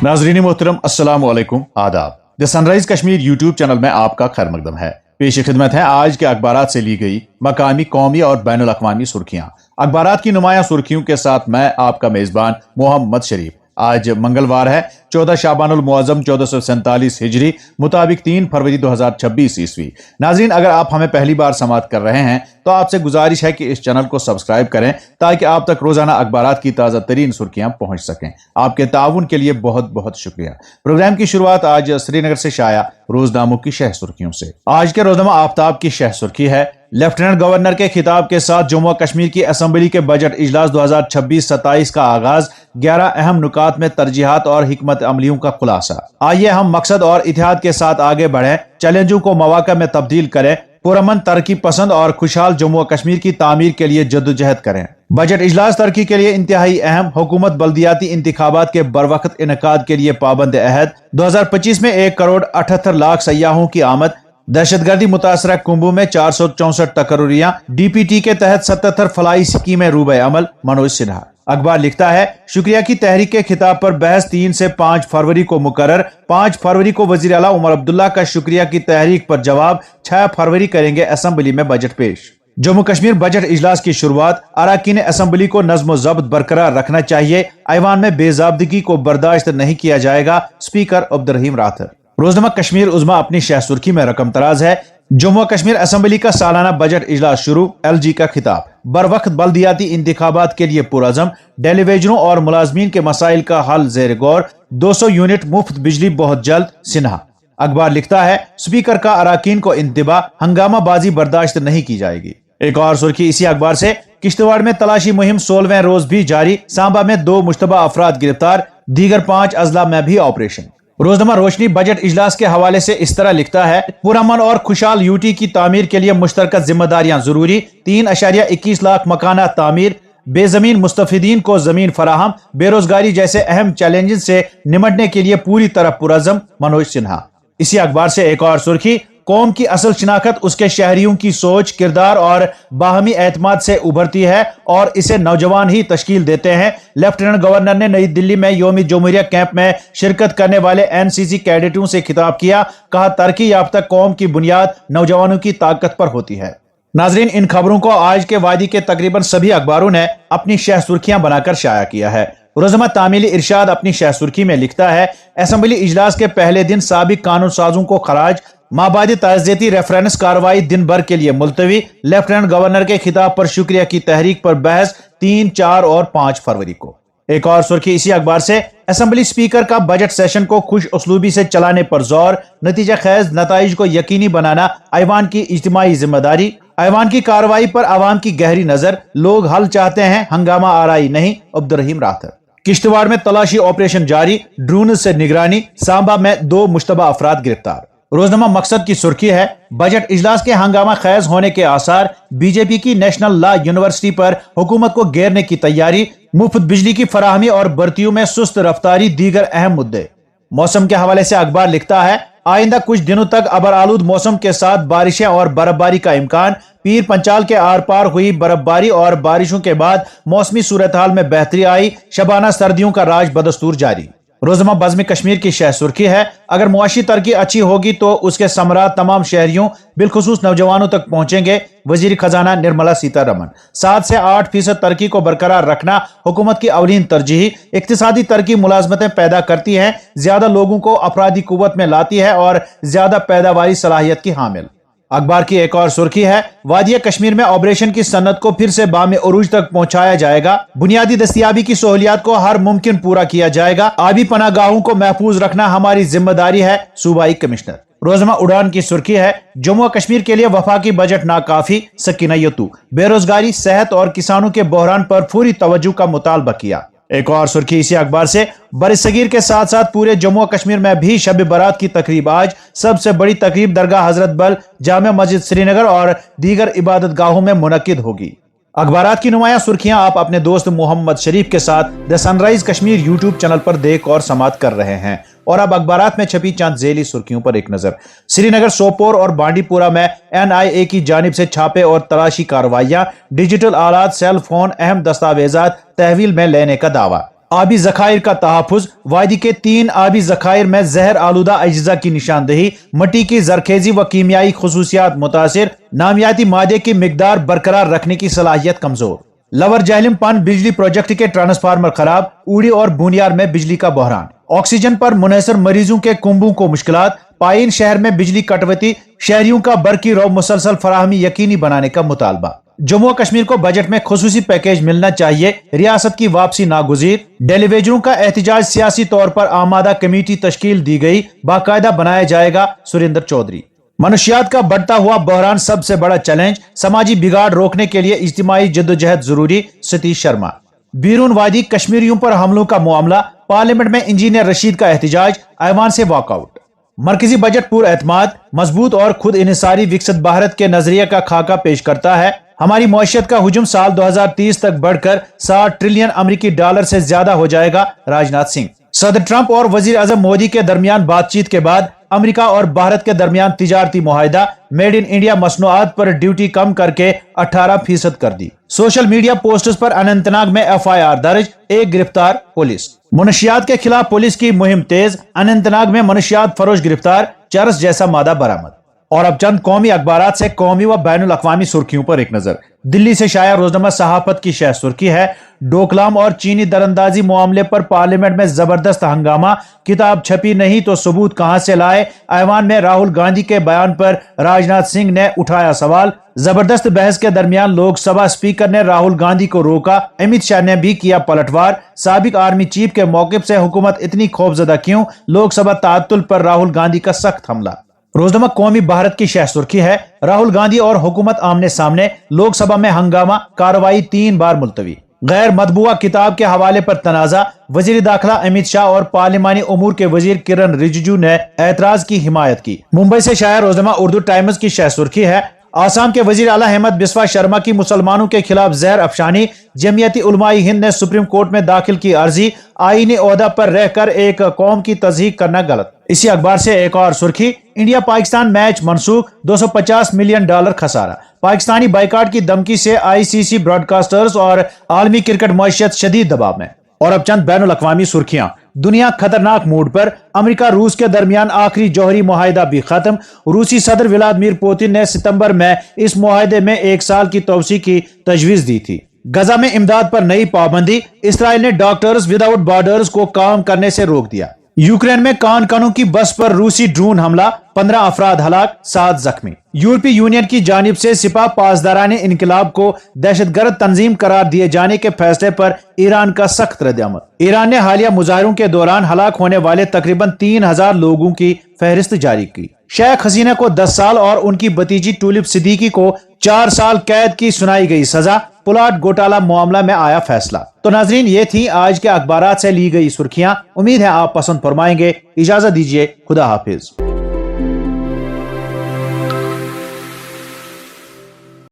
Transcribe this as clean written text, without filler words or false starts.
नाजरीन मोहतरम अस्सलाम वालेकुम आदाब। The sunrise Kashmir YouTube channel में आपका खैर मकदम है। पेश खिदमत है आज के अखबारात से ली गई मकामी, कौमी और बैनुल अक़वामी सुर्खियां। अखबारात की नुमाया सुर्खियों के साथ मैं आपका मेजबान मोहम्मद शरीफ। आज मंगलवार है 14 शाबानुल मुअज़्ज़म 1447 हिजरी मुताबिक 3 फरवरी 2026 ईस्वी। नाजरीन, अगर आप हमें पहली बार समाअत कर रहे हैं तो आपसे गुजारिश है कि इस चैनल को सब्सक्राइब करें ताकि आप तक रोजाना अखबारात की ताज़ा तरीन सुर्खियां पहुंच सकें। आपके ताउन के लिए बहुत बहुत शुक्रिया। प्रोग्राम की शुरुआत आज श्रीनगर से शाया रोजनामों की शह सुर्खियों से। आज के रोजनामा आफ्ताब की शह सुर्खी है, लेफ्टिनेंट गवर्नर के खिताब के साथ जम्मू और कश्मीर की असेंबली के बजट इजलास 2026-27 का आगाज, 11 अहम नुकात में तरजीहात और हिकमत अमलियों का खुलासा। आइए हम मकसद और इतिहाद के साथ आगे बढ़ें, चैलेंजों को मौका में तब्दील करें, पुरअमन, तरक्की पसंद और खुशहाल जम्मू और कश्मीर की तामीर के लिए जद्दोजहद करें। बजट इजलास तरक्की के लिए इंतहाई अहम, हुकूमत बल्दियाती इंतखाबात के बरवक्त इनकाद के लिए पाबंद अहद। 2025 में 1 करोड़ 78 लाख सयाहों की आमद। दहशतगर्दी मुतासरा कुंभों में 464 तकर्रियां। डीपीटी के तहत 77 फलाई स्कीमें रूबे अमल। मनोज सिन्हा। अखबार लिखता है, शुक्रिया की तहरीक के खिताब पर बहस 3 से 5 फरवरी को मुकर्रर। 5 फरवरी को वजीर आला उमर अब्दुल्ला का शुक्रिया की तहरीक पर जवाब। 6 फरवरी करेंगे असेंबली में बजट पेश। जम्मू कश्मीर बजट इजलास की शुरुआत, अराकीन असेंबली को नज्म ज़ब्त बरकरार रखना चाहिए, ऐवान में बेज़ाब्दगी को बर्दाश्त नहीं किया जाएगा, स्पीकर अब्दुर्रहीम राथर। रोजनामा कश्मीर उज़्मा अपनी शह सुर्खी में रकम तराज है, जम्मू कश्मीर असेंबली का सालाना बजट इजलास शुरू, एलजी का खिताब। बरवक्त बल्दियाती इंतखाबात के लिए पुरअज़म, डेलीवेजरों और मुलाजमीन के मसाइल का हल ज़ेर गौर, 200 यूनिट मुफ्त बिजली बहुत जल्द, सिन्हा। अखबार लिखता है, स्पीकर का अराकीन को इंतबा, हंगामाबाजी बर्दाश्त नहीं की जाएगी। एक और सुर्खी इसी अखबार से, किश्तवाड़ में तलाशी मुहिम 16वें रोज भी जारी, सांबा में 2 मुश्तबा अफराद गिरफ्तार, दीगर 5 अजला में भी ऑपरेशन। रोजनामा रोशनी बजट इजलास के हवाले से इस तरह लिखता है, पुरअमन और खुशहाल यूटी की तामीर के लिए मुश्तरका जिम्मेदारियां जरूरी, 3.21 लाख मकाना तामीर, बेजमीन मुस्तफिदीन को जमीन फराहम, बेरोजगारी जैसे अहम चैलेंजेस से निमटने के लिए पूरी तरह पुरअज़म, मनोज सिन्हा। इसी अखबार से एक और सुर्खी, कौम की असल शिनाख्त उसके शहरियों की सोच, किरदार और बाहमी एतमाद से उभरती है और इसे नौजवान ही तश्कील देते हैं। लेफ्टिनेंट गवर्नर ने नई दिल्ली में यौमी जमहूरिया कैंप में शिरकत करने वाले एनसीसी कैडेटों से खिताब किया, कहा तरक्की याफ्ता कौम की बुनियाद नौजवानों की ताकत पर होती है। नाजरीन, इन खबरों को आज के वादी के तकरीबन सभी अखबारों ने अपनी शह सुर्खियां बनाकर शाया किया है। रोजनामा तामीली इरशाद अपनी शह सुर्खी में लिखता है, असेंबली इजलास के पहले दिन साबिक कानून साजों को खराज, माबादी ताज़ियती रेफरेंस कार्रवाई दिन भर के लिए मुलतवी, लेफ्टिनेंट गवर्नर के खिताब पर शुक्रिया की तहरीक पर बहस 3, 4 और 5 फरवरी को। एक और सुर्खी इसी अखबार से, असेंबली स्पीकर का बजट सेशन को खुश उसलूबी से चलाने पर जोर, नतीजा खैज नताइज को यकीनी बनाना ऐवान की इज्तिमाई जिम्मेदारी, ऐवान की कार्रवाई पर आवाम की गहरी नजर, लोग हल चाहते हैं हंगामा आराई नहीं, अब्दुर्रहीम राथर। किश्तवाड़ में तलाशी ऑपरेशन जारी, ड्रोन से निगरानी, सांबा में 2 मुश्तबा अफराद गिरफ्तार। रोजनामा मकसद की सुर्खी है, बजट इजलास के हंगामा खैज होने के आसार, बीजेपी की नेशनल लॉ यूनिवर्सिटी पर हुकूमत को घेरने की तैयारी, मुफ्त बिजली की फराहमी और भर्तियों में सुस्त रफ्तारी, दीगर अहम मुद्दे। मौसम के हवाले से अखबार लिखता है, आइंदा कुछ दिनों तक अबर आलूद मौसम के साथ बारिशें और बर्फबारी का इम्कान, पीर पंचाल के आर पार हुई बर्फबारी और बारिशों के बाद मौसमी सूरत हाल में बेहतरी आई, शबाना सर्दियों का राज बदस्तूर जारी। रोजनामा बज़्म कश्मीर की शह सुर्खी है, अगर मुआशी तरक्की अच्छी होगी तो उसके समरात तमाम शहरियों बिलखुसूस नौजवानों तक पहुंचेंगे, वजीर खजाना निर्मला सीतारमन। 7 से 8% तरक्की को बरकरार रखना हुकूमत की अवलीन तरजीह, इक्तिसादी तरक्की मुलाजमतें पैदा करती है, ज्यादा लोगों को अफरादी कुव्वत में लाती है और ज्यादा पैदावारी सलाहियत की हामिल। अखबार की एक और सुर्खी है, वादिया कश्मीर में ऑपरेशन की सन्नत को फिर से बामे उरूज तक पहुंचाया जाएगा, बुनियादी दस्तियाबी की सहूलियात को हर मुमकिन पूरा किया जाएगा, आबी पनागाहों को महफूज रखना हमारी जिम्मेदारी है, सूबाई कमिश्नर। रोजनामा उड़ान की सुर्खी है, जम्मू कश्मीर के लिए वफाकी बजट नाकाफी, सकीना यतू, बेरोजगारी, सेहत और किसानों के बहरान पर फौरी तवज्जो का मुतालबा किया। एक और सुर्खी इसी अखबार से, बरसगीर के साथ साथ पूरे जम्मू कश्मीर में भी शब बारात की तकरीब आज, सबसे बड़ी तकरीब दरगाह हजरत बल, जामिया मस्जिद श्रीनगर और दीगर इबादत गाहों में मुनक्किद होगी। अखबारात की नुमाया सुर्खियां आप अपने दोस्त मोहम्मद शरीफ के साथ the sunrise Kashmir YouTube channel पर देख और समात कर रहे हैं। और अब अखबारात में छपी चंद झेली सुर्खियों पर एक नजर। श्रीनगर, सोपोर और बांडीपुरा में NIA की जानिब से छापे और तलाशी कार्रवाइयां, डिजिटल आलात, सेल फोन, अहम दस्तावेजात तहवील में लेने का दावा। آبی ذخائر کا تحفظ، وادی کے 3 آبی ذخائر میں زہر آلودہ اجزاء کی نشاندہی، مٹی کی زرخیزی و کیمیائی خصوصیات متاثر، نامیاتی مادے کی مقدار برقرار رکھنے کی صلاحیت کمزور۔ لور جہلم پن بجلی پروجیکٹ کے ٹرانسفارمر خراب، اوڑی اور بونیار میں بجلی کا بحران۔ آکسیجن پر منحصر مریضوں کے کنبوں کو مشکلات، پائن شہر میں بجلی کٹوتی، شہریوں کا برقی رو مسلسل فراہمی یقینی بنانے کا مطالبہ۔ جموں و کشمیر کو بجٹ میں خصوصی پیکیج ملنا چاہیے، ریاست کی واپسی ناگزیر۔ ڈیلی ویجروں کا احتجاج، سیاسی طور پر آمادہ کمیٹی تشکیل دی گئی، باقاعدہ بنایا جائے گا، سریندر چودھری۔ منشیات کا بڑھتا ہوا بحران سب سے بڑا چیلنج، سماجی بگاڑ روکنے کے لیے اجتماعی جدوجہد ضروری، ستیش شرما۔ بیرون وادی کشمیریوں پر حملوں کا معاملہ، پارلیمنٹ میں انجینئر رشید کا احتجاج، ایوان سے واک آؤٹ۔ مرکزی بجٹ پر اعتماد، مضبوط اور خود انحصاری وکست بھارت کے نظریے کا خاکہ پیش کرتا ہے۔ ہماری معیشت کا حجم سال 2030 تک بڑھ کر 60 ٹریلین امریکی ڈالر سے زیادہ ہو جائے گا، راجناتھ سنگھ۔ صدر ٹرمپ اور وزیر اعظم مودی کے درمیان بات چیت کے بعد امریکہ اور بھارت کے درمیان تجارتی معاہدہ، میڈ ان انڈیا مصنوعات پر ڈیوٹی کم کر کے 18% کر دی۔ سوشل میڈیا پوسٹز پر اننت ناگ میں FIR درج، 1 گرفتار، پولیس۔ منشیات کے خلاف پولیس کی مہم تیز، اننت ناگ میں منشیات فروش گرفتار، چرس جیسا مادہ برآمد۔ اور اب چند قومی اخبارات سے قومی و بین الاقوامی سرخیوں پر ایک نظر۔ دلی سے شائع روزنامہ صحافت کی شہ سرخی ہے، ڈوکلام اور چینی دراندازی معاملے پر پارلیمنٹ میں زبردست ہنگامہ، کتاب چھپی نہیں تو ثبوت کہاں سے لائے؟ ایوان میں راہل گاندھی کے بیان پر راجناتھ سنگھ نے اٹھایا سوال۔ زبردست بحث کے درمیان لوک سبھا اسپیکر نے راہل گاندھی کو روکا، امت شاہ نے بھی کیا پلٹوار۔ سابق آرمی چیف کے موقف سے حکومت اتنی خوفزدہ کیوں؟ لوک سبھا تعطل پر راہل گاندھی کا سخت حملہ۔ روزنامہ قومی بھارت کی شہ سرخی ہے، راہل گاندھی اور حکومت آمنے سامنے، لوک سبھا میں ہنگامہ، کارروائی 3 بار ملتوی۔ غیر مطبوعہ کتاب کے حوالے پر تنازع، وزیر داخلہ امت شاہ اور پارلیمانی امور کے وزیر کرن رجیجو نے اعتراض کی حمایت کی۔ ممبئی سے شائع روزنامہ اردو ٹائمز کی شہ سرخی ہے، آسام کے وزیر اعلیٰ ہیمنت بسوا شرما کی مسلمانوں کے خلاف زہر افشانی، جمعیت علماء ہند نے سپریم کورٹ میں داخل کی عرضی، آئینی عہدہ پر رہ کر ایک قوم کی تضحیک کرنا غلط۔ اسی اخبار سے ایک اور سرخی، انڈیا پاکستان میچ منسوخ، $250 ملین خسارہ۔ پاکستانی بائیکاٹ کی دھمکی سے ICC براڈ کاسٹرز اور عالمی کرکٹ معیشت شدید دباؤ میں۔ اور اب چند بین الاقوامی سرخیاں۔ دنیا خطرناک موڈ پر، امریکہ روس کے درمیان آخری جوہری معاہدہ بھی ختم۔ روسی صدر ولادیمیر پوتن نے ستمبر میں اس معاہدے میں 1 سال کی توسیع کی تجویز دی تھی۔ غزہ میں امداد پر نئی پابندی، اسرائیل نے ڈاکٹرز وداؤٹ بارڈرز کو کام کرنے سے روک دیا۔ یوکرین میں کان کنو کی بس پر روسی ڈرون حملہ، 15 افراد ہلاک، 7 زخمی۔ یورپی یونین کی جانب سے سپاہ پاسداران انقلاب کو دہشت گرد تنظیم قرار دیے جانے کے فیصلے پر ایران کا سخت ردعمل۔ ایران نے حالیہ مظاہروں کے دوران ہلاک ہونے والے تقریباً 3000 لوگوں کی فہرست جاری کی۔ شیخ حسینہ کو 10 سال اور ان کی بھتیجی ٹولپ صدیقی کو 4 سال قید کی سنائی گئی سزا، پلاٹ گھوٹالہ معاملہ میں آیا فیصلہ۔ تو ناظرین، یہ تھی آج کے اخبارات سے لی گئی سرخیاں، امید ہے آپ پسند فرمائیں گے۔ اجازت دیجیے، خدا حافظ۔